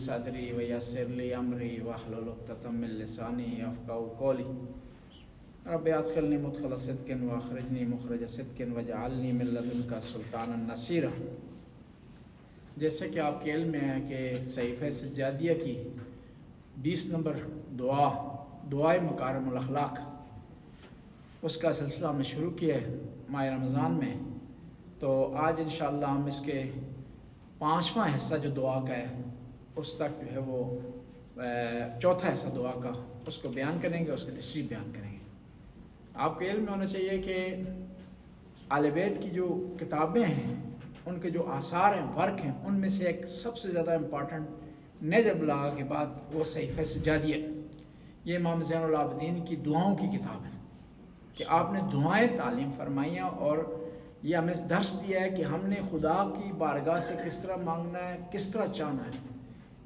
صدری ویسر لی امری واحلل عقدۃ من لسانی یفقهوا قولی رب ادخلنی مدخل صدق واخرجنی مخرج صدق واجعلنی من لدنک سلطانا نصیرا۔ جیسے کہ آپ کے علم میں ہے کہ صحیفہ سجادیہ کی 20 نمبر دعائے مکارم الاخلاق، اس کا سلسلہ ہم نے شروع کیا ہے ماہ رمضان میں، تو آج انشاءاللہ ہم اس کے 5واں حصہ جو دعا کا ہے اس تک جو ہے وہ 4تھا حصہ دعا کا اس کو بیان کریں گے، اس کی تشریح بیان کریں گے۔ آپ کے علم میں ہونا چاہیے کہ اہل بیت کی جو کتابیں ہیں، ان کے جو آثار ہیں، ورک ہیں، ان میں سے ایک سب سے زیادہ امپورٹنٹ نہج البلاغہ کے بعد وہ صحیفہ سجادیہ، یہ امام زین العابدین کی دعاؤں کی کتاب ہے کہ آپ نے دعائیں تعلیم فرمائی ہیں، اور یہ ہمیں درس دیا ہے کہ ہم نے خدا کی بارگاہ سے کس طرح مانگنا ہے، کس طرح چاہنا ہے،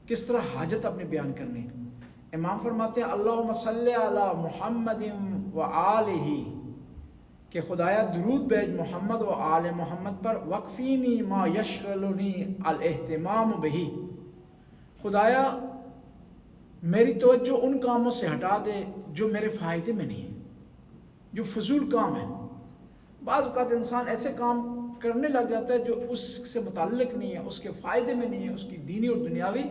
کس طرح حاجت اپنے بیان کرنی ہے۔ امام فرماتے ہیں اللہم صلی علی محمد و آلہ، کہ خدایا درود بھیج محمد و آل محمد پر، وکفینی ما یشغلنی الاہتمام بہی، خدایا میری توجہ ان کاموں سے ہٹا دے جو میرے فائدے میں نہیں ہیں، جو فضول کام ہیں۔ بعض اوقات انسان ایسے کام کرنے لگ جاتا ہے جو اس سے متعلق نہیں ہے، اس کے فائدے میں نہیں ہے، اس کی دینی اور دنیاوی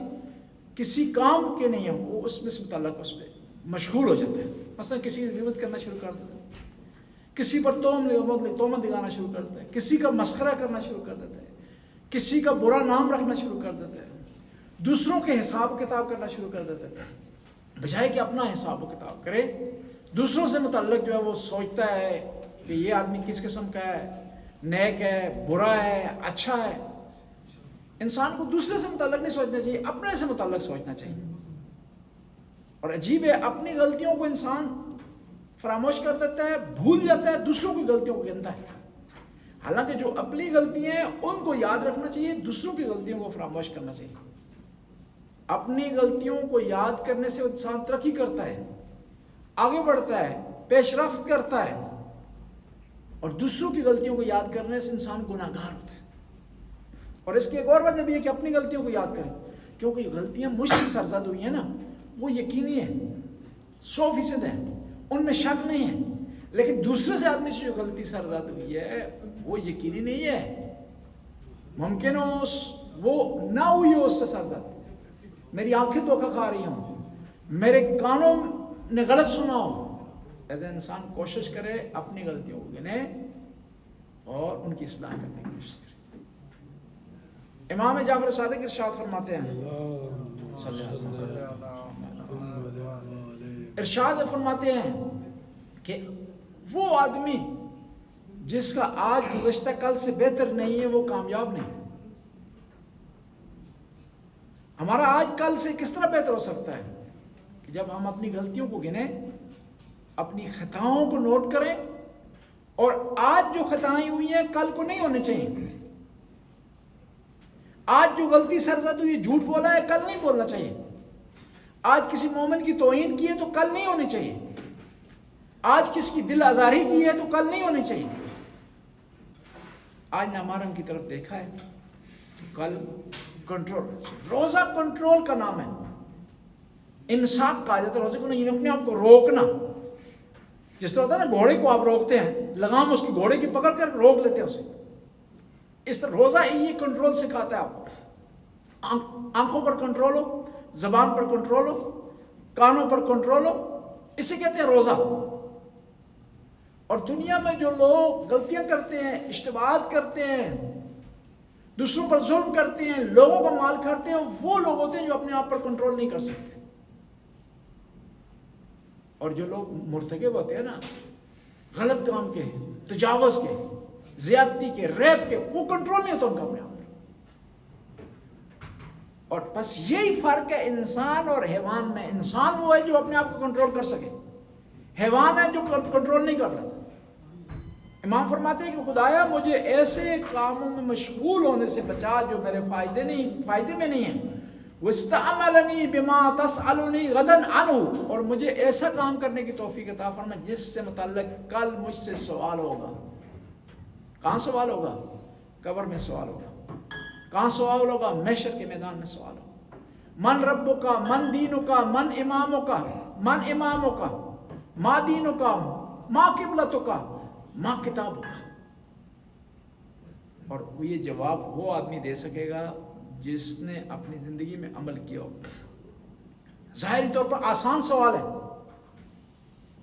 کسی کام کے نہیں ہے، وہ اس میں سے متعلق اس پہ مشغول ہو جاتا ہے۔ مثلا کسی کی غیبت کرنا شروع کر دیتا ہے، کسی پر تہمت لگانا شروع کر دیتا ہے، کسی کا مسخرہ کرنا شروع کر دیتا ہے، کسی کا برا نام رکھنا شروع کر دیتا ہے، دوسروں کے حساب و کتاب کرنا شروع کر دیتا ہے، بجائے کہ اپنا حساب و کتاب کرے۔ دوسروں سے متعلق جو ہے وہ سوچتا ہے کہ یہ آدمی کس قسم کا ہے، نیک ہے، برا ہے، اچھا ہے۔ انسان کو دوسرے سے متعلق نہیں سوچنا چاہیے، اپنے سے متعلق سوچنا چاہیے۔ اور عجیب ہے، اپنی غلطیوں کو انسان فراموش کر دیتا ہے، بھول جاتا ہے، دوسروں کی غلطیوں کو گنتا ہے۔ حالانکہ جو اپنی غلطیاں ہیں ان کو یاد رکھنا چاہیے، دوسروں کی غلطیوں کو فراموش کرنا چاہیے۔ اپنی غلطیوں کو یاد کرنے سے انسان ترقی کرتا ہے، آگے بڑھتا ہے، پیش رفت کرتا ہے، اور دوسروں کی غلطیوں کو یاد کرنے سے انسان گناہ گار ہوتا ہے۔ اور اس کی ایک اور وجہ بھی ہے کہ اپنی غلطیوں کو یاد کریں، کیونکہ یہ غلطیاں مجھ سے سرزد ہوئی ہیں نا، وہ یقینی ہیں، 100% ہیں، ان میں شک نہیں ہے۔ لیکن دوسرے سے آدمی سے جو غلطی سرزد ہوئی ہے وہ یقینی نہیں ہے، ممکن ہو وہ نہ ہوئی ہو اس سے سرزد، میری آنکھیں دھوکہ کھا رہی ہوں، میرے کانوں نے غلط سنا ہو۔ ایسے انسان کوشش کرے اپنی غلطیوں کو گنے اور ان کی اصلاح کرنے کی کوشش کرے۔ امام جعفر صادق ارشاد فرماتے ہیں، ارشاد فرماتے ہیں کہ وہ آدمی جس کا آج گزشتہ کل سے بہتر نہیں ہے وہ کامیاب نہیں۔ ہمارا آج کل سے کس طرح بہتر ہو سکتا ہے کہ جب ہم اپنی غلطیوں کو گنیں، اپنی خطاؤں کو نوٹ کریں، اور آج جو خطائیں ہوئی ہیں کل کو نہیں ہونے چاہیے۔ آج جو غلطی سرزد ہوئی، جھوٹ بولا ہے، کل نہیں بولنا چاہیے۔ آج کسی مومن کی توہین کی ہے تو کل نہیں ہونی چاہیے۔ آج کس کی دل آزاری کی ہے تو کل نہیں ہونی چاہیے۔ آج نامحرم کی طرف دیکھا ہے تو کل کنٹرول ہونا چاہیے۔ روزہ کنٹرول کا نام ہے، امساک کہا جاتا ہے روزے کو، نہیں اپنے آپ کو روکنا۔ جس طرح ہوتا ہے نا، گھوڑے کو آپ روکتے ہیں، لگام اس کی گھوڑے کی پکڑ کر روک لیتے ہیں اسے، اس طرح روزہ یہ کنٹرول سکھاتا ہے آپ کو۔ آنکھوں پر کنٹرول ہو، زبان پر کنٹرول ہو، کانوں پر کنٹرول ہو، اسے کہتے ہیں روزہ۔ اور دنیا میں جو لوگ غلطیاں کرتے ہیں، اشتباہات کرتے ہیں، دوسروں پر ظلم کرتے ہیں، لوگوں کا مال کھاتے ہیں، وہ لوگ ہوتے ہیں جو اپنے آپ پر کنٹرول نہیں کر سکتے۔ اور جو لوگ مرتکب ہوتے ہیں نا غلط کام کے، تجاوز کے، زیادتی کے، ریپ کے، وہ کنٹرول نہیں ہوتا ان کا اپنے آپ پر۔ اور بس یہی فرق ہے انسان اور حیوان میں۔ انسان وہ ہے جو اپنے آپ کو کنٹرول کر سکے، حیوان ہے جو کنٹرول نہیں کر لیتا۔ امام فرماتے ہیں کہ خدایا مجھے ایسے کاموں میں مشغول ہونے سے بچا جو میرے فائدے میں نہیں ہیں، وَاسْتَعْمَلَنِي بِمَا تَسْأَلُنِي غَدًا عَنْهُ، اور مجھے ایسا کام کرنے کی توفیق عطا فرما جس سے متعلق کل مجھ سے سوال ہوگا۔ کہاں سوال ہوگا؟ قبر میں سوال ہوگا۔ کہاں سوال ہوگا؟ محشر کے میدان میں سوال ہوگا۔ من ربک من دینک من امامک من امامک ما دینک ما قبلتک ما کتابک. اور یہ جواب وہ آدمی دے سکے گا جس نے اپنی زندگی میں عمل کیا ہو. ظاہری طور پر آسان سوال ہے،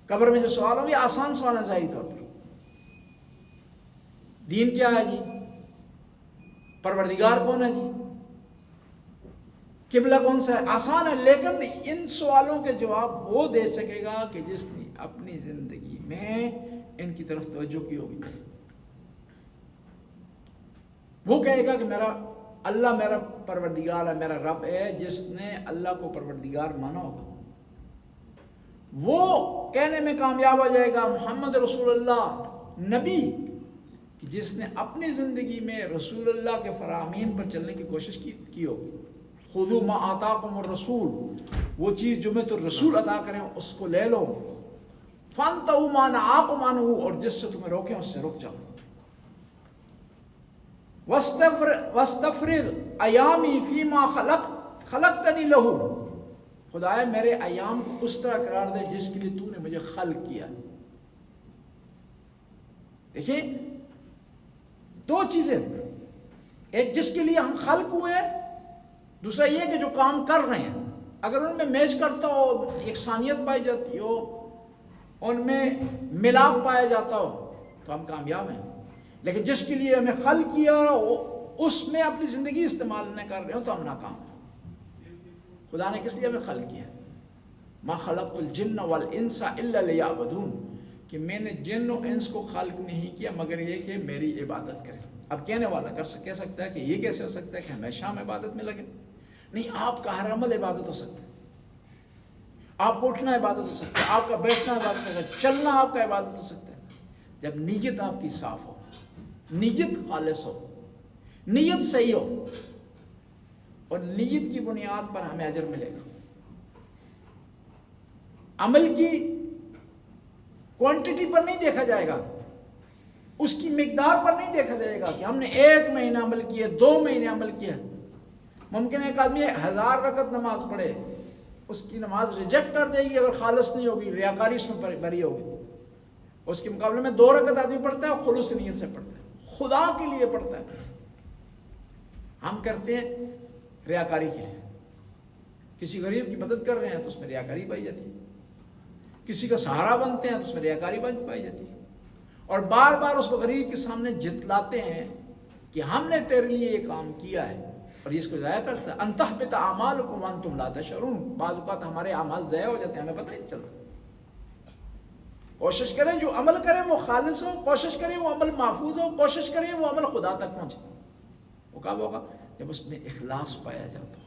قبر میں جو سوال ہوں گے آسان سوال ہے ظاہری طور پر. دین کیا ہے جی، پروردگار کون ہے جی، قبلہ کون سا ہے، آسان ہے. لیکن ان سوالوں کے جواب وہ دے سکے گا کہ جس نے اپنی زندگی میں ان کی طرف توجہ کی ہوگی. وہ کہے گا کہ میرا اللہ میرا پروردگار ہے، میرا رب ہے. جس نے اللہ کو پروردگار مانا ہوگا وہ کہنے میں کامیاب ہو جائے گا محمد رسول اللہ نبی، کہ جس نے اپنی زندگی میں رسول اللہ کے فرامین پر چلنے کی کوشش کی ہوگی. خذوا ما آتاکم الرسول، وہ چیز جو میں تو رسول عطا کریں اس کو لے لو. فانتہوا ما نہاکم عنہ، اور جس سے تمہیں روکیں اس سے رک جاؤ. واستفرغ ایامی فیما خلقتنی لہ، خدایا میرے ایام کو اس طرح قرار دے جس کے لیے تو نے مجھے خلق کیا. دیکھیں دو چیزیں، ایک جس کے لیے ہم خلق ہوئے، دوسرا یہ کہ جو کام کر رہے ہیں اگر ان میں میچ کرتا ہو، یکسانیت پائی جاتی ہو، ان میں ملاپ پایا جاتا ہو تو ہم کامیاب ہیں. لیکن جس کے لیے ہمیں خلق کیا اس میں اپنی زندگی استعمال نہ کر رہے ہو تو ہم ناکام ہیں. خدا نے کس لیے ہمیں خلق کیا؟ ما خلقت الجن والانس الا لیعبدون، کہ میں نے جن و انس کو خلق نہیں کیا مگر یہ کہ میری عبادت کریں. اب کہنے والا کہہ سکتا ہے کہ یہ کیسے ہو سکتا ہے کہ ہمیشہ ہم عبادت میں لگے؟ نہیں، آپ کا ہر عمل عبادت ہو سکتا ہے. آپ کو اٹھنا عبادت ہو سکتا ہے، آپ کا بیٹھنا عبادت ہو سکتا ہے، چلنا آپ کا عبادت ہو سکتا ہے، جب نیت آپ کی صاف ہو، نیت خالص ہو، نیت صحیح ہو، اور نیت کی بنیاد پر ہمیں اجر ملے گا. عمل کی کوانٹٹی پر نہیں دیکھا جائے گا، اس کی مقدار پر نہیں دیکھا جائے گا کہ ہم نے 1 مہینہ عمل کیا، 2 مہینے عمل کیا. ممکن ہے ایک آدمی 1000 رکعت نماز پڑھے، اس کی نماز ریجیکٹ کر دے گی اگر خالص نہیں ہوگی، ریاکاری اس میں بری ہوگی. اس کے مقابلے میں 2 رکعت آدمی پڑھتا ہے، خلوص نیت سے پڑھتا ہے، خدا کے لیے پڑھتا ہے. ہم کرتے ہیں ریاکاری کے لیے. کسی غریب کی مدد کر رہے ہیں تو اس میں ریاکاری پائی جاتی ہے، کسی کا سہارا بنتے ہیں تو اس میں ریاکاری پائی جاتی ہے، اور بار بار اس غریب کے سامنے جتلاتے ہیں کہ ہم نے تیرے لیے یہ کام کیا ہے، اور یہ اس کو ضائع کرتا ہے. ان تحبط اعمالکم وانتم لا تشعرون، بعض اوقات ہمارے اعمال ضائع ہو جاتے ہیں، ہمیں پتہ ہی نہیں چلتا. کوشش کریں جو عمل کریں وہ خالص ہو، کوشش کریں وہ عمل محفوظ ہو، کوشش کریں وہ عمل خدا تک پہنچے. وہ کب ہوگا؟ جب اس میں اخلاص پایا جاتا ہو.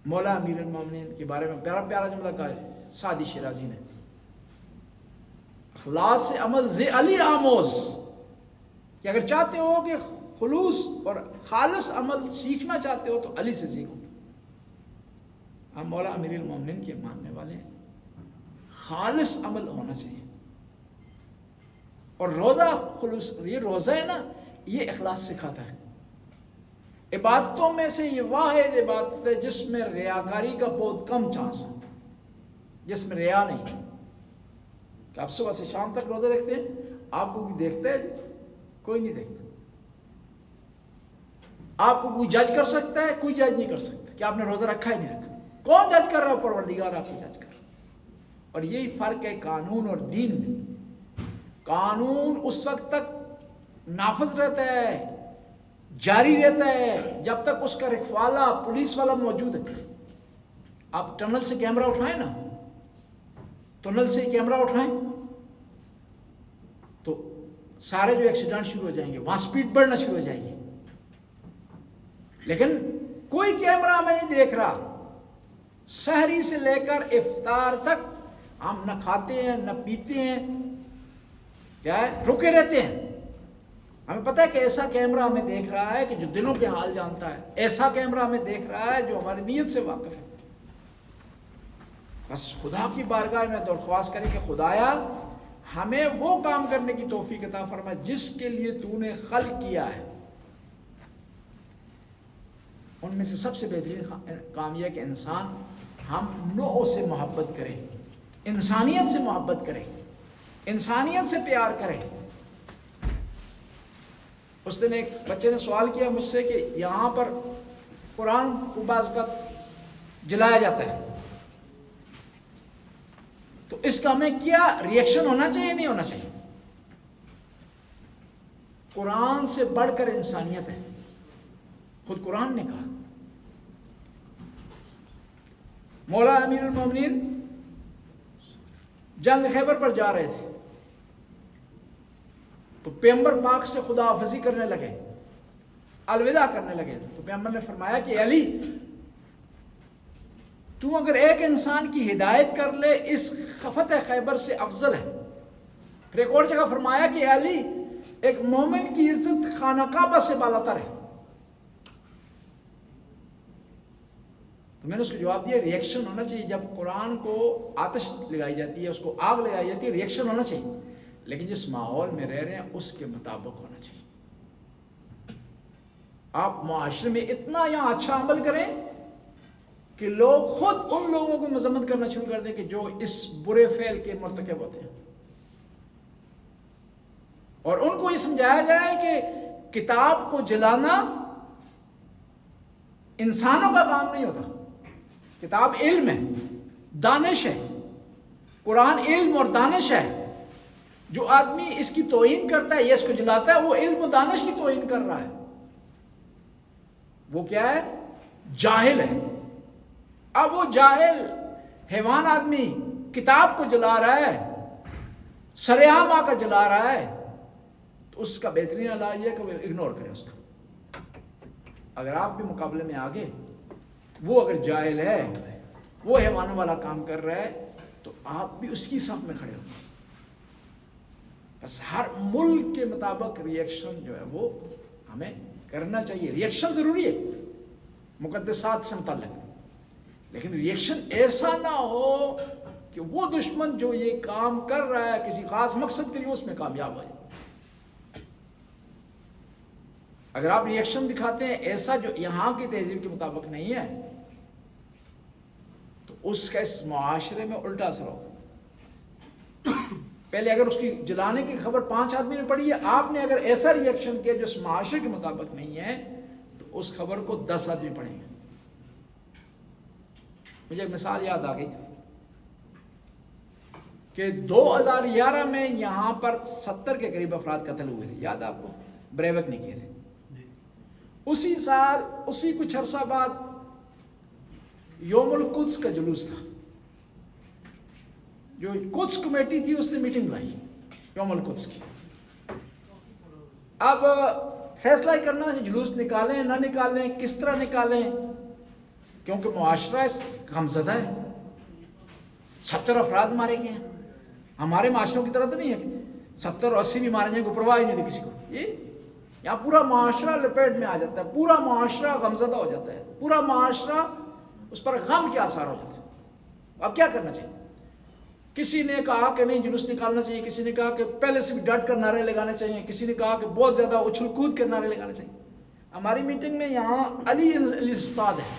مولا امیر المومنین کے بارے میں پیارا پیارا جملہ کہا ہے سعدی شیرازی نے، اخلاص سے عمل ز علی آموز، کہ اگر چاہتے ہو کہ خلوص اور خالص عمل سیکھنا چاہتے ہو تو علی سے سیکھو. ہم مولا امیر المومنین کے ماننے والے ہیں. خالص عمل ہونا چاہیے، اور روزہ خلوص، یہ روزہ ہے نا، یہ اخلاص سکھاتا ہے. عبادتوں میں سے یہ واحد عبادت ہے جس میں ریاکاری کا بہت کم چانس ہے، جس میں ریا نہیں. کہ آپ صبح سے شام تک روزہ دیکھتے ہیں، آپ کو کوئی دیکھتا ہے؟ کوئی نہیں دیکھتا. آپ کو کوئی جج کر سکتا ہے؟ کوئی جج نہیں کر سکتا کہ آپ نے روزہ رکھا ہی نہیں رکھا. کون جج کر رہا ہے؟ پروردگار آپ کو جج کر رہا ہے. اور یہی فرق ہے قانون اور دین میں. قانون اس وقت تک نافذ رہتا ہے، جاری رہتا ہے جب تک اس کا رکھوالا پولیس والا موجود ہے. آپ ٹنل سے کیمرہ اٹھائیں نا، ٹنل سے کیمرہ اٹھائیں تو سارے جو ایکسیڈنٹ شروع ہو جائیں گے، وہاں سپیڈ بڑھنا شروع ہو جائے گی. لیکن کوئی کیمرہ ہمیں نہیں دیکھ رہا. سحری سے لے کر افطار تک ہم نہ کھاتے ہیں نہ پیتے ہیں، کیا ہے، رکے رہتے ہیں. ہمیں پتہ ہے کہ ایسا کیمرہ ہمیں دیکھ رہا ہے کہ جو دلوں کے حال جانتا ہے، ایسا کیمرہ ہمیں دیکھ رہا ہے جو ہماری نیت سے واقف ہے. بس خدا کی بارگاہ میں درخواست کریں کہ خدایا ہمیں وہ کام کرنے کی توفیق عطا فرما جس کے لیے تو نے خلق کیا ہے. ان میں سے سب سے بہترین کام یہ ہے کہ انسان ہم نوع سے محبت کرے، انسانیت سے محبت کرے، انسانیت سے پیار کرے۔ اس دن ایک بچے نے سوال کیا مجھ سے کہ یہاں پر قرآن کو بعض اوقات جلایا جاتا ہے، تو اس کا ہمیں کیا ریئیکشن ہونا چاہیے، نہیں ہونا چاہیے؟ قرآن سے بڑھ کر انسانیت ہے، خود قرآن نے کہا۔ مولا امیر المومنین جنگ خیبر پر جا رہے تھے تو پیغمبر پاک سے خدا حافظی کرنے لگے، الوداع کرنے لگے، تو پیغمبر نے فرمایا کہ علی تو اگر ایک انسان کی ہدایت کر لے اس فتح خیبر سے افضل ہے۔ پھر ایک اور جگہ فرمایا کہ علی ایک مومن کی عزت خانہ کعبہ سے بالاتر ہے۔ تو میں نے اس کو جواب دیا ریئیکشن ہونا چاہیے، جب قرآن کو آتش لگائی جاتی ہے، اس کو آگ لگائی جاتی ہے، ریئیکشن ہونا چاہیے، لیکن جس ماحول میں رہ رہے ہیں اس کے مطابق ہونا چاہیے۔ آپ معاشرے میں اتنا یہاں اچھا عمل کریں کہ لوگ خود ان لوگوں کو مذمت کرنا شروع کر دیں کہ جو اس برے فعل کے مرتکب ہوتے ہیں، اور ان کو یہ سمجھایا جائے کہ کتاب کو جلانا انسانوں کا کام نہیں ہوتا، کتاب علم ہے، دانش ہے، قرآن علم اور دانش ہے۔ جو آدمی اس کی توہین کرتا ہے یا اس کو جلاتا ہے وہ علم و دانش کی توہین کر رہا ہے، وہ کیا ہے؟ جاہل ہے۔ اب وہ جاہل حیوان آدمی کتاب کو جلا رہا ہے، سرعام آ کر جلا رہا ہے، تو اس کا بہترین علاج یہ ہے کہ وہ اگنور کرے اس کو۔ اگر آپ بھی مقابلے میں آگے، وہ اگر جاہل ہے، وہ حیوانوں والا کام کر رہا ہے، تو آپ بھی اس کی صف میں کھڑے ہو۔ بس ہر ملک کے مطابق ریئیکشن جو ہے وہ ہمیں کرنا چاہیے۔ ریئیکشن ضروری ہے مقدسات سے متعلق، لیکن ریئیکشن ایسا نہ ہو کہ وہ دشمن جو یہ کام کر رہا ہے کسی خاص مقصد کے لیے اس میں کامیاب ہو جائے۔ اگر آپ ریئیکشن دکھاتے ہیں ایسا جو یہاں کی تہذیب کے مطابق نہیں ہے، تو اس کا اس معاشرے میں الٹا اثر ہوگا۔ پہلے اگر اس کی جلانے کی خبر 5 آدمی نے پڑھی ہے، آپ نے اگر ایسا ریئیکشن کیا جو اس معاشرے کے مطابق نہیں ہے، تو اس خبر کو 10 آدمی پڑھیں گے۔ مجھے ایک مثال یاد آ گئی کہ 2011 میں یہاں پر 70 کے قریب افراد قتل ہوئے تھے، یاد آپ کو؟ بریوک نے کیے تھے۔ اسی سال اسی کچھ عرصہ بعد یوم القدس کا جلوس تھا، جو قدس کمیٹی تھی اس نے میٹنگ بلائی یوم القدس کی۔ اب فیصلہ ہی کرنا ہے جلوس نکالیں نہ نکالیں، کس طرح نکالیں، کیونکہ معاشرہ غمزدہ ہے، 70 افراد مارے گئے ہیں۔ ہمارے معاشروں کی طرح تو نہیں ہے کہ 70 اور 80 بھی مارے جائیں، کوئی پرواہ ہی نہیں تھی کسی کو۔ یہ یہاں پورا معاشرہ لپیٹ میں آ جاتا ہے، پورا معاشرہ غمزدہ ہو جاتا ہے، پورا معاشرہ اس پر غم کے آثار ہو جاتے ہیں۔ اب کیا کرنا چاہیے؟ کسی نے کہا کہ نہیں جلوس نکالنا چاہیے، کسی نے کہا کہ پہلے سے بھی ڈٹ کر نعرے لگانے چاہیے، کسی نے کہا کہ بہت زیادہ اچھل کود کر نعرے لگانے چاہیے۔ ہماری میٹنگ میں یہاں علی استاد ہے،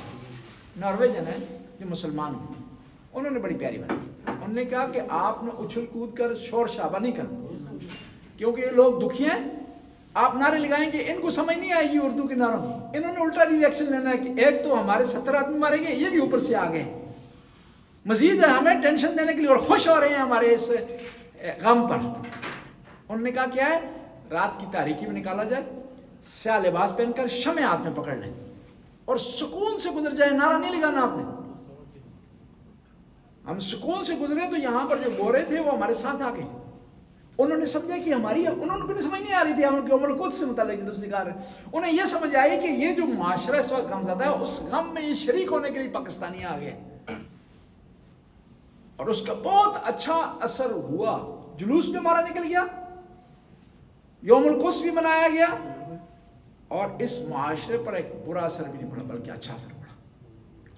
نارویجن ہے، جو مسلمان ہیں، انہوں نے بڑی پیاری بات کی۔ انہوں نے کہا کہ آپ نے اچھل کود کر شور شابہ نہیں کرنا، کیونکہ یہ لوگ دکھی ہیں، آپ نعرے لگائیں گے ان کو سمجھ نہیں آئے گی اردو کے نعروں میں۔ انہوں نے الٹا ریئیکشن لینا ہے کہ ایک تو ہمارے 70 آدمی مارے گئے، یہ بھی اوپر سے آ گئے، مزید ہمیں ٹینشن دینے کے لیے، اور خوش ہو رہے ہیں ہمارے اس غم پر۔ انہوں نے کہا کیا ہے، رات کی تاریکی میں نکالا جائے، سیاہ لباس پہن کر شمع ہاتھ میں پکڑ لیں اور سکون سے گزر جائے، نعرہ نہیں لگانا آپ نے۔ ہم سکون سے گزرے تو یہاں پر جو گورے تھے وہ ہمارے ساتھ آ گئے، انہوں نے سمجھا کہ ہماری، انہوں نے سمجھ نہیں آ رہی تھی ہم یوم القدس سے متعلق جلوس نکال رہے ہیں، انہیں یہ سمجھ آئی کہ یہ جو معاشرہ اس وقت غمزدہ ہے، اس غم میں یہ شریک ہونے کے لیے پاکستانی آ گئے، اور اس کا بہت اچھا اثر ہوا۔ جلوس میں ہمارا نکل گیا، یوم القدس بھی منایا گیا، اور اس معاشرے پر ایک برا اثر بھی نہیں پڑا بلکہ اچھا اثر پڑا۔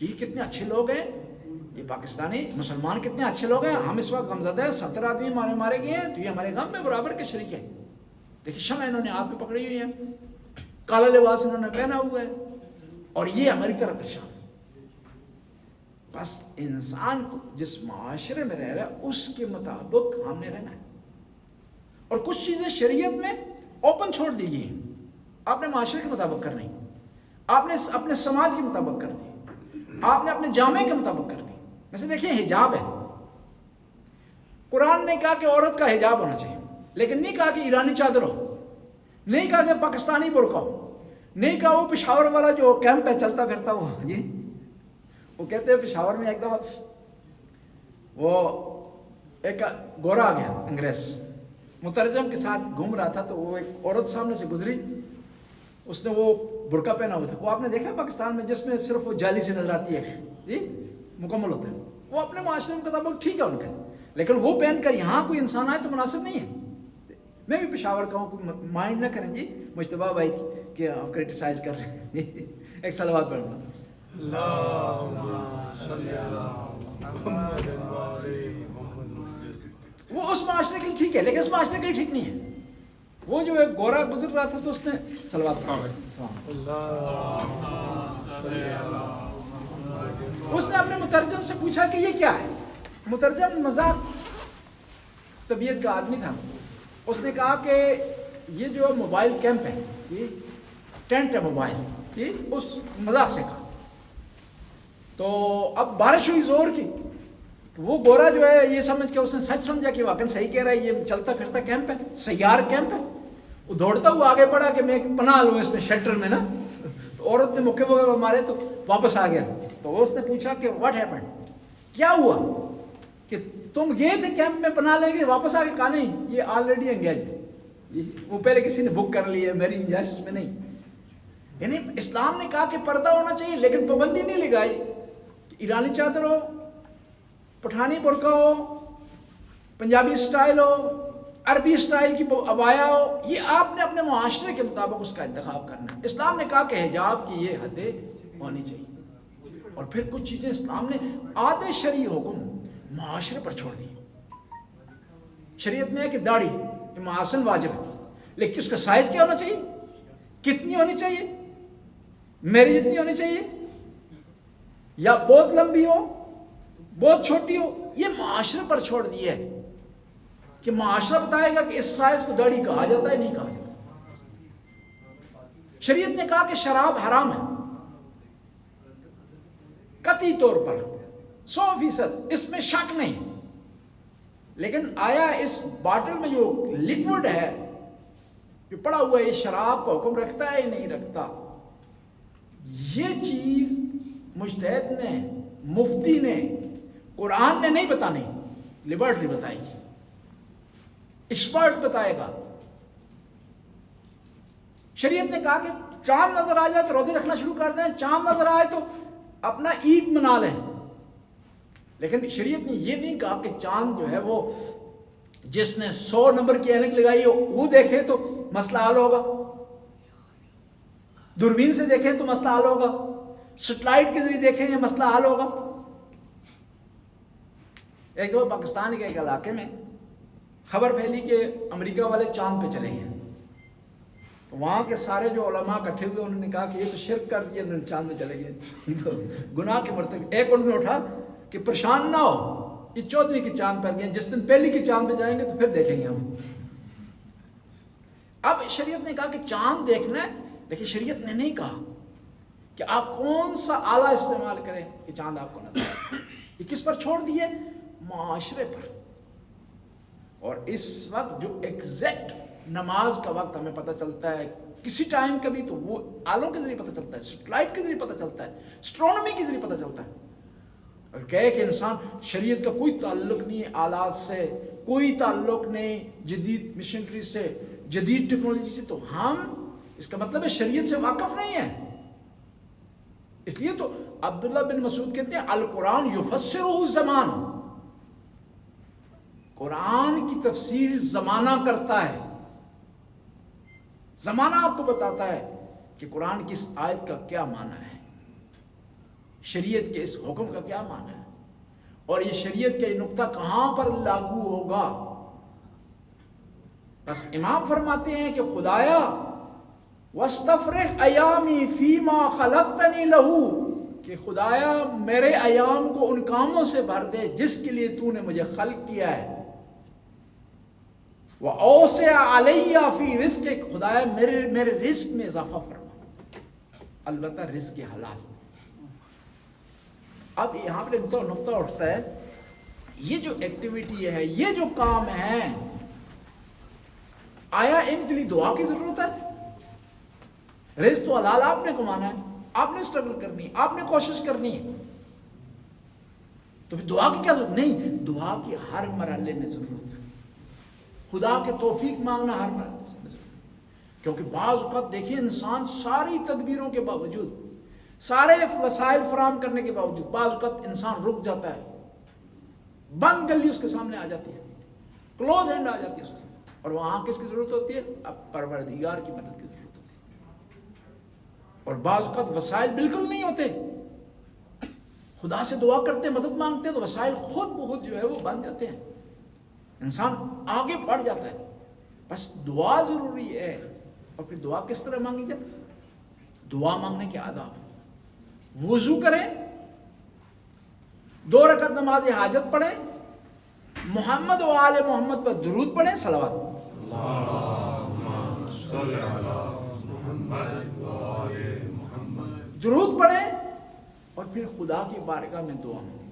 یہ کتنے اچھے لوگ ہیں، یہ پاکستانی مسلمان کتنے اچھے لوگ ہیں۔ ہم اس وقت غمزدہ ہیں، 70 آدمی مارے گئے ہیں، تو یہ ہمارے غم میں برابر کے شریک ہے۔ دیکھیں شمع انہوں نے ہاتھ میں پکڑی ہوئی ہے، کالا لباس انہوں نے پہنا ہوا ہے، اور یہ ہماری طرف پریشان. بس انسان کو جس معاشرے میں رہ رہا ہے اس کے مطابق ہم نے رہنا ہے. اور کچھ چیزیں شریعت میں اوپن چھوڑ دی گئی ہیں. آپ نے معاشرے کے مطابق کرنی, آپ نے اپنے سماج کے مطابق کرنی, آپ نے اپنے جامعے کے مطابق کرنی. ویسے دیکھیں حجاب ہے, قرآن نے کہا کہ عورت کا حجاب ہونا چاہیے, لیکن نہیں کہا کہ ایرانی چادر ہو, نہیں کہا کہ پاکستانی برقع ہو, نہیں کہا وہ پشاور والا جو کیمپ ہے چلتا پھرتا ہو. جی وہ کہتے ہیں پشاور میں ایک دفعہ وہ ایک گورا آ گیا انگریز, مترجم کے ساتھ گھوم رہا تھا, تو وہ ایک عورت سامنے سے گزری, اس نے وہ برقع پہنا ہوا تھا. وہ آپ نے دیکھا پاکستان میں جس میں صرف وہ جالی سے نظر آتی ہے, جی مکمل ہوتا ہے. وہ اپنے معاشرے کے مطابق ٹھیک ہے ان کا, لیکن وہ پہن کر یہاں کوئی انسان آئے تو مناسب نہیں ہے. میں بھی پشاور کا ہوں, مائنڈ نہ کریں جی مجتبیٰ بھائی کہ ہم کرٹیسائز کر رہے ہیں. ایک صلوات پڑھنا. وہ اس معاشرے کے لیے ٹھیک ہے, لیکن اس معاشرے کے لیے ٹھیک نہیں ہے. وہ جو ایک گورا گزر رہا تھا تو اس نے صلوات اس نے اپنے مترجم سے پوچھا کہ یہ کیا ہے. مترجم مزاق طبیعت کا آدمی تھا. اس نے کہا کہ یہ جو موبائل کیمپ ہے, یہ ٹینٹ ہے موبائل, یہ اس مزاق سے کہا. تو اب بارش ہوئی زور کی, تو وہ گورا جو ہے یہ سمجھ کے اس نے سچ سمجھا کہ واقعی صحیح کہہ رہا ہے, یہ چلتا پھرتا کیمپ ہے, سیار کیمپ ہے. وہ دوڑتا ہوا آگے بڑھا کہ میں پناہ لوں اس میں شیلٹر میں نا. تو عورت نے مکے وغیرہ مارے تو واپس آ گیا. تو اس نے پوچھا کہ واٹ ہیپنڈ, کیا ہوا کہ تم گئے تھے کیمپ میں پناہ لیں گے, واپس آ کے کہا نہیں یہ آلریڈی انگیج ہے, وہ پہلے کسی نے بک کر لی ہے, میری گنجائش میں نہیں. یعنی اسلام نے کہا کہ پردہ ہونا چاہیے, لیکن پابندی نہیں لگائی کہ ایرانی چادر ہو, پٹھانی برقع ہو, پنجابی اسٹائل ہو, عربی اسٹائل کی عبایا ہو. یہ آپ نے اپنے معاشرے کے مطابق اس کا انتخاب کرنا ہے. اسلام نے کہا کہ حجاب کی یہ حدیں ہونی چاہیے. اور پھر کچھ چیزیں اسلام نے آدھے شرعی حکم معاشرے پر چھوڑ دی. شریعت میں ہے کہ داڑھی محاسن واجب ہے, لیکن اس کا سائز کیا ہونا چاہیے, کتنی ہونی چاہیے, میری جتنی ہونی چاہیے, یا بہت لمبی ہو بہت چھوٹی ہو, یہ معاشرے پر چھوڑ دی ہے کہ معاشرہ بتائے گا کہ اس سائز کو داڑھی کہا جاتا ہے نہیں کہا جاتا. شریعت نے کہا کہ شراب حرام ہے قطعی طور پر 100%, اس میں شک نہیں, لیکن آیا اس باٹل میں جو لیکوڈ ہے جو پڑا ہوا ہے یہ شراب کا حکم رکھتا ہے یا نہیں رکھتا. یہ چیز مجتہد نے, مفتی نے, قرآن نے نہیں بتانی, لیبرٹری بتائے گی, ایکسپرٹ بتائے گا. شریعت نے کہا کہ چاند نظر آ جائے تو روزے رکھنا شروع کر دیں, چاند نظر آئے تو اپنا عید منا لیں. لیکن شریعت نے یہ نہیں کہا کہ چاند جو ہے وہ جس نے 100 نمبر کی اینک لگائی ہو وہ دیکھے تو مسئلہ حل ہوگا, دوربین سے دیکھیں تو مسئلہ حل ہوگا, سیٹلائٹ کے ذریعے دیکھیں یہ مسئلہ حل ہوگا. ایک دو پاکستان کے ایک علاقے میں خبر پھیلی کہ امریکہ والے چاند پہ چلے گئے. تو وہاں کے سارے جو علماء اکٹھے ہوئے انہوں نے کہا کہ یہ تو شرک کر دیا, انہوں نے چاند پہ چلے گئے, تو گناہ کے مرتکب. ایک انہوں نے اٹھا کہ پریشان نہ ہو, یہ 14ویں کی چاند پر گئے, جس دن پہلی کی چاند پہ جائیں گے تو پھر دیکھیں گے ہم. اب شریعت نے کہا کہ چاند دیکھنا ہے, لیکن شریعت نے نہیں کہا کہ آپ کون سا آلہ استعمال کریں کہ چاند آپ کو نظر آئے. یہ کس پر چھوڑ دیے, معاشرے پر. اور اس وقت جو ایگزیکٹ نماز کا وقت ہمیں پتہ چلتا ہے کسی ٹائم کبھی, تو وہ آلوں کے ذریعے پتہ چلتا ہے, سیٹلائٹ کے ذریعے پتہ چلتا ہے, اسٹرونومی کے ذریعے پتہ چلتا ہے. اور کہے کہ انسان شریعت کا کوئی تعلق نہیں ہے آلات سے, کوئی تعلق نہیں جدید مشنری سے, جدید ٹیکنالوجی سے, تو ہم اس کا مطلب ہے شریعت سے واقف نہیں ہے. اس لیے تو عبداللہ بن مسعود کہتے ہیں القرآن یفسرہ الزمان, قرآن کی تفسیر زمانہ کرتا ہے. زمانہ آپ کو بتاتا ہے کہ قرآن کی اس آیت کا کیا معنی ہے, شریعت کے اس حکم کا کیا معنی ہے, اور یہ شریعت کا یہ نقطہ کہاں پر لاگو ہوگا. بس امام فرماتے ہیں کہ خدایا وَاسْتَفْرِغْ ایامی فیما خلقتنی لہو، کہ خدایا میرے ایام کو ان کاموں سے بھر دے جس کے لیے تو نے مجھے خلق کیا ہے. وَأَوْسِعْ عَلَيَّ فِي رِزْقِكَ، خدایا میرے رزق میں اضافہ فرما، البتہ رزق حلال. اب یہاں پہ نقطہ اٹھتا ہے، یہ جو ایکٹیویٹی ہے، یہ جو کام ہے، آیا ان کے لیے دعا کی ضرورت ہے؟ رزق تو حلال آپ نے کمانا ہے، آپ نے اسٹرگل کرنی ہے، آپ نے کوشش کرنی ہے، تو پھر دعا کی کیا ضرورت؟ نہیں، دعا کی ہر مرحلے میں ضرورت ہے. خدا کے توفیق مانگنا ہر مرحلے سے ضرورت ہے. کیونکہ بعض اوقات دیکھیں انسان ساری تدبیروں کے باوجود، سارے وسائل فراہم کرنے کے باوجود، بعض اوقات انسان رک جاتا ہے، بند گلی اس کے سامنے آ جاتی ہے، کلوز ہینڈ آ جاتی ہے اس کے سامنے، اور وہاں کس کی ضرورت ہوتی ہے؟ اب پروردگار کی مدد کی ضرورت ہوتی ہے. اور بعض اوقات وسائل بالکل نہیں ہوتے، خدا سے دعا کرتے مدد مانگتے ہیں تو وسائل خود بخود جو ہے وہ بن جاتے ہیں، انسان آگے بڑھ جاتا ہے. بس دعا ضروری ہے. اور پھر دعا کس طرح مانگی جائے؟ دعا مانگنے کے آداب: وضو کریں، 2 رکعت نماز حاجت پڑھیں، محمد و آل محمد پر درود پڑھیں، صلوات درود پڑھیں، اور پھر خدا کی بارگاہ میں دعا مانگیں.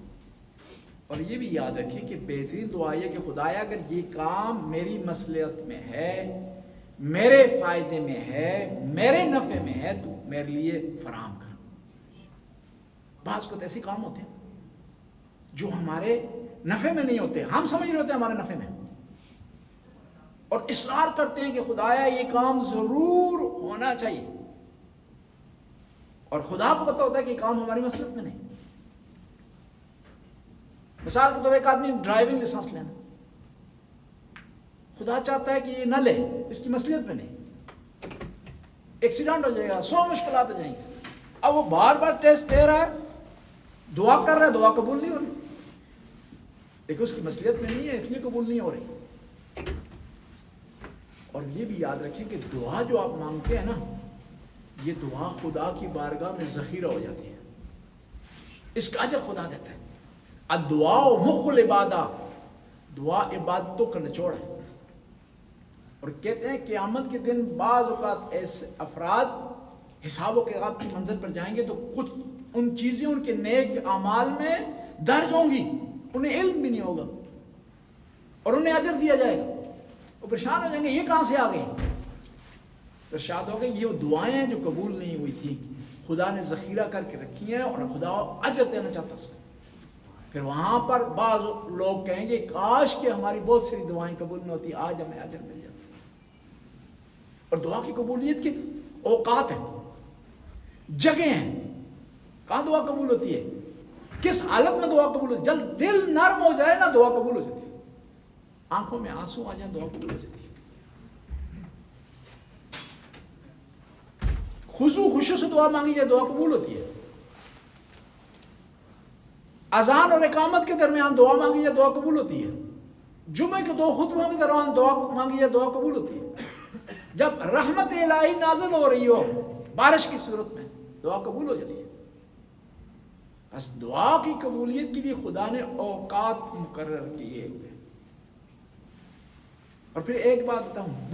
اور یہ بھی یاد رکھیں کہ بہترین دعا یہ کہ خدایا اگر یہ کام میری مصلحت میں ہے، میرے فائدے میں ہے، میرے نفع میں ہے، تو میرے لیے فراہم کر. بعض کو ایسے کام ہوتے ہیں جو ہمارے نفع میں نہیں ہوتے، ہم سمجھ رہے ہوتے ہیں ہمارے نفع میں، اور اصرار کرتے ہیں کہ خدایا یہ کام ضرور ہونا چاہیے، اور خدا کو پتہ ہوتا ہے کہ یہ کام ہماری مصلحت میں نہیں. مثال کے طور پر ایک آدمی ڈرائیونگ لائسنس لینا، خدا چاہتا ہے کہ یہ نہ لے، اس کی مصلحت میں نہیں، ایکسیڈنٹ ہو جائے گا، 100 مشکلات ہو جائیں گی. اب وہ بار بار ٹیسٹ دے رہا ہے، دعا کر رہا ہے، دعا قبول نہیں ہو رہی، لیکن اس کی مصلحت میں نہیں ہے، اس لیے قبول نہیں ہو رہی. اور یہ بھی یاد رکھیں کہ دعا جو آپ مانگتے ہیں نا، یہ دعا خدا کی بارگاہ میں ذخیرہ ہو جاتی ہے، اس کا اجر خدا دیتا ہے. الدعاء مخ العبادہ، دعا عبادتوں کا نچوڑ ہے. اور کہتے ہیں قیامت کے دن بعض اوقات ایسے افراد حساب و کتاب کی منزل پر جائیں گے تو کچھ ان چیزیں ان کے نیک اعمال میں درج ہوں گی، انہیں علم بھی نہیں ہوگا، اور انہیں اجر دیا جائے گا. وہ پریشان ہو جائیں گے، یہ کہاں سے آ گئے؟ تو شاید ہو گئے یہ وہ دعائیں ہیں جو قبول نہیں ہوئی تھی، خدا نے ذخیرہ کر کے رکھی ہیں، اور خدا اجر دینا چاہتا اس کو. پھر وہاں پر بعض لوگ کہیں گے کاش کہ ہماری بہت ساری دعائیں قبول نہ ہوتی، آج ہمیں اجر مل جاتا. اور دعا کی قبولیت کے اوقات ہیں، جگہ ہیں، کہاں دعا قبول ہوتی ہے، کس حالت میں دعا قبول ہوتی ہے. جب دل نرم ہو جائے نا دعا قبول ہو جاتی ہے، آنکھوں میں آنسو آ جائیں دعا قبول ہو جاتی ہے. خضوع خشوع سے دعا مانگی جائے دعا قبول ہوتی ہے. اذان اور اقامت کے درمیان دعا مانگی جائے دعا قبول ہوتی ہے. جمعے کے 2 خطبوں کے دوران دعا مانگی جائے دعا قبول ہوتی ہے. جب رحمت الہی نازل ہو رہی ہو بارش کی صورت میں دعا قبول ہو جاتی ہے. بس دعا کی قبولیت کے لیے خدا نے اوقات مقرر کیے ہوئے. اور پھر ایک بات بتاؤں،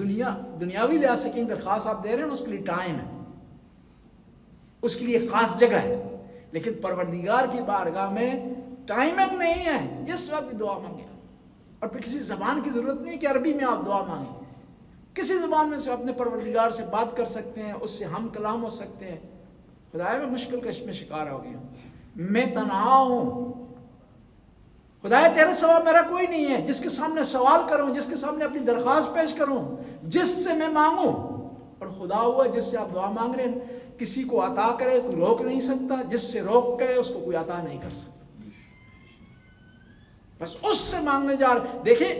دنیاوی لحاظ سے کہیں درخواست آپ دے رہے ہیں اس کے لیے ٹائم ہے، اس کے لیے خاص جگہ ہے، لیکن پروردگار کی بارگاہ میں ٹائمنگ نہیں ہے، جس وقت دعا مانگے. اور پھر کسی زبان کی ضرورت نہیں کہ عربی میں آپ دعا مانگیں، کسی زبان میں سے اپنے پروردگار سے بات کر سکتے ہیں، اس سے ہم کلام ہو سکتے ہیں. خدایا میں مشکل کش میں شکار ہو گیا ہوں، میں تنہا ہوں، خدایا تیرے سوا میرا کوئی نہیں ہے جس کے سامنے سوال کروں، جس کے سامنے اپنی درخواست پیش کروں، جس سے میں مانگوں. اور خدا ہوا جس سے آپ دعا مانگ رہے ہیں، کسی کو عطا کرے کوئی روک نہیں سکتا، جس سے روک کرے اس کو کوئی عطا نہیں کر سکتا. بس اس سے مانگنے جا رہے. دیکھیں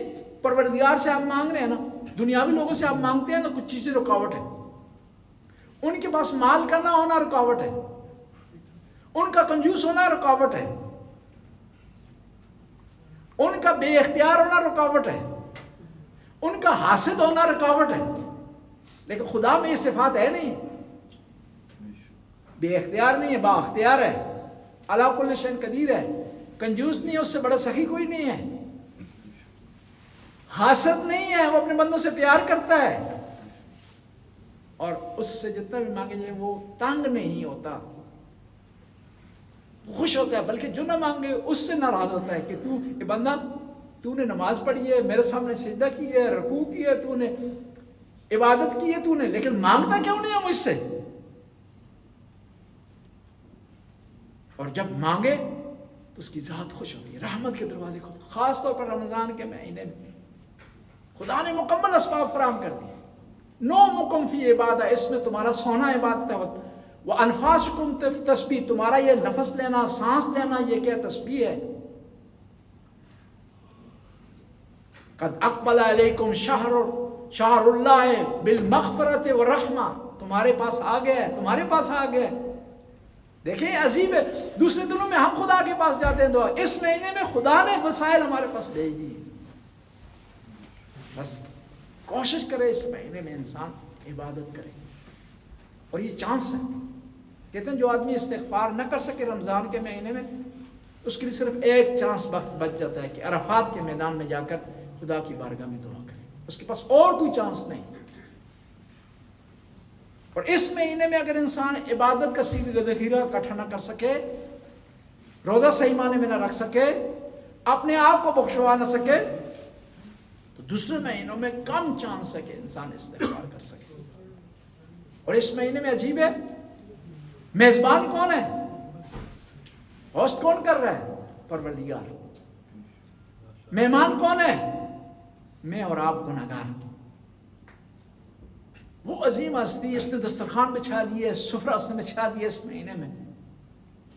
پروردگار سے آپ مانگ رہے ہیں نا، دنیاوی لوگوں سے آپ مانگتے ہیں تو کچھ چیزیں رکاوٹ ہے. ان کے پاس مال کا نہ ہونا رکاوٹ ہے، ان کا کنجوس ہونا رکاوٹ ہے، ان کا بے اختیار ہونا رکاوٹ ہے، ان کا حاسد ہونا رکاوٹ ہے. لیکن خدا میں یہ صفات ہے نہیں، بے اختیار نہیں ہے، با اختیار ہے، علی کل شیء قدیر ہے، کنجوس نہیں ہے، اس سے بڑا سخی کوئی نہیں ہے، حاسد نہیں ہے، وہ اپنے بندوں سے پیار کرتا ہے، اور اس سے جتنا بھی مانگے جائے وہ تنگ نہیں ہوتا، خوش ہوتا ہے، بلکہ جو نہ مانگے اس سے ناراض ہوتا ہے کہ تو اے بندہ، تو نے نماز پڑھی ہے، میرے سامنے سجدہ کی ہے، رکوع کی ہے، تو نے عبادت کی ہے، تو نے، لیکن مانگتا کیوں نہیں ہے مجھ سے؟ اور جب مانگے تو اس کی ذات خوش ہوتی ہے، رحمت کے دروازے کھولتے، خاص طور پر رمضان کے مہینے میں خدا نے مکمل اسباب فراہم کر دیے، نومکم فی عبادہ، اس میں تمہارا سونا عبادت ہے، وانفاسکم تسبیح، تمہارا یہ نفس لینا، سانس لینا، یہ کیا تسبیح ہے، قد اقبل علیکم شہر اللہ بالمغفرت والرحمہ، تمہارے پاس آ گیا ہے، تمہارے پاس آ گیا ہے۔ دیکھیں عظیم ہے، دوسرے دنوں میں ہم خدا کے پاس جاتے ہیں دعا، اس مہینے میں خدا نے وسائل ہمارے پاس بھیج دی، بس کوشش کرے اس مہینے میں انسان عبادت کرے، اور یہ چانس ہے، کہتے ہیں جو آدمی استغفار نہ کر سکے رمضان کے مہینے میں، اس کے لیے صرف ایک چانس بچ جاتا ہے کہ عرفات کے میدان میں جا کر خدا کی بارگاہ میں دعا کرے، اس کے پاس اور کوئی چانس نہیں۔ اور اس مہینے میں اگر انسان عبادت کا ذخیرہ اکٹھا نہ کر سکے، روزہ صحیح معنی میں نہ رکھ سکے، اپنے آپ کو بخشوا نہ سکے، تو دوسرے مہینوں میں کم چانس ہے کہ انسان استغفار کر سکے۔ اور اس مہینے میں عجیب ہے، میزبان کون ہے، ہوسٹ کون کر رہا ہے؟ پروردگار۔ مہمان کون ہے؟ میں اور آپ گناہگار۔ وہ عظیم ہستی، اس نے دسترخوان بچھا دی ہے، سفرہ اس نے بچھا دیا اس مہینے میں،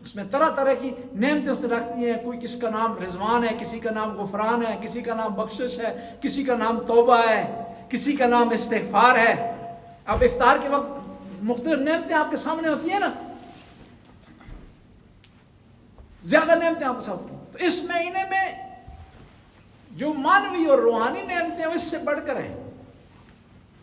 اس میں طرح طرح کی نعمتیں اس نے رکھ دی ہیں، کوئی کس کا نام رضوان ہے، کسی کا نام غفران ہے، کسی کا نام بخشش ہے، کسی کا نام توبہ ہے، کسی کا نام استغفار ہے۔ اب افطار کے وقت مختلف نعمتیں آپ کے سامنے ہوتی ہیں نا، زیادہ نعمتیں آپ کے ساتھ ہوتی ہیں، تو اس مہینے میں جو مانوی اور روحانی نعمتیں اس سے بڑھ کر ہیں،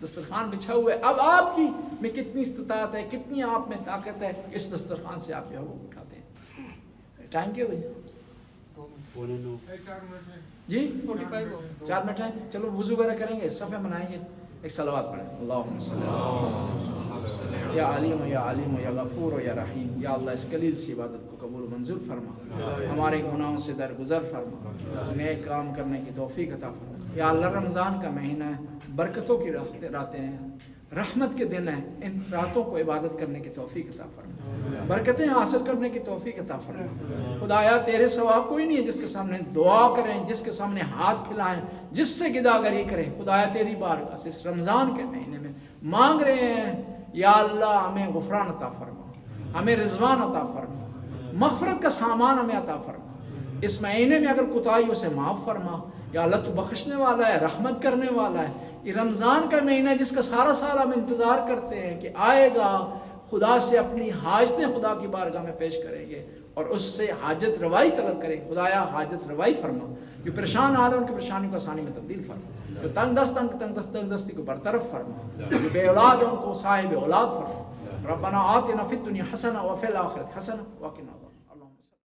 دسترخوان بچھا ہوا ہے، اب آپ کی میں کتنی استطاعت ہے، کتنی آپ میں طاقت ہے، اس دسترخوان سے آپ جو ہے وہ اٹھاتے ہیں۔ ٹائم کیا ہوئی جی 4 منٹ ہے، چلو وضو وغیرہ کریں گے، صفحہ بنائیں گے، ایک صلوات پڑھیں، اللہم صلی اللہ یا علیم یا علیم یا غفور یا رحیم۔ یا اللہ اس قلیل سی عبادت کو قبول منظور فرما، ہمارے گناہوں سے درگزر فرما، نیک کام کرنے کی توفیق عطا فرما۔ یا اللہ رمضان کا مہینہ ہے، برکتوں کی راتیں ہیں، رحمت کے دن ہیں، ان راتوں کو عبادت کرنے کی توفیق عطا فرما، برکتیں حاصل کرنے کی توفیق عطا فرما۔ خدایا تیرے سوا کوئی نہیں ہے جس کے سامنے دعا کریں، جس کے سامنے ہاتھ پھیلائیں، جس سے گداگری کریں، خدایا تیری بارگاہ سے اس رمضان کے مہینے میں مانگ رہے ہیں، یا اللہ ہمیں غفران عطا فرما، ہمیں رضوان عطا فرما، مغفرت کا سامان ہمیں عطا فرما، اس مہینے میں اگر کوتاہیوں سے معاف فرما، یا اللہ تو بخشنے والا ہے، رحمت کرنے والا ہے۔ یہ رمضان کا مہینہ جس کا سارا سال ہم انتظار کرتے ہیں کہ آئے گا، خدا سے اپنی حاجتیں خدا کی بارگاہ میں پیش کریں گے اور اس سے حاجت روائی طلب کریں، خدایا حاجت روائی فرما، جو پریشان حال ہے ان کی پریشانی کو آسانی میں تبدیل فرما، جو تنگ دستی کو برطرف فرما، جو بے اولاد ہے ان کو صاحب اولاد فرما۔ ربنا آتنا فی الدنیا حسنہ وفی الآخرۃ حسنہ وقنا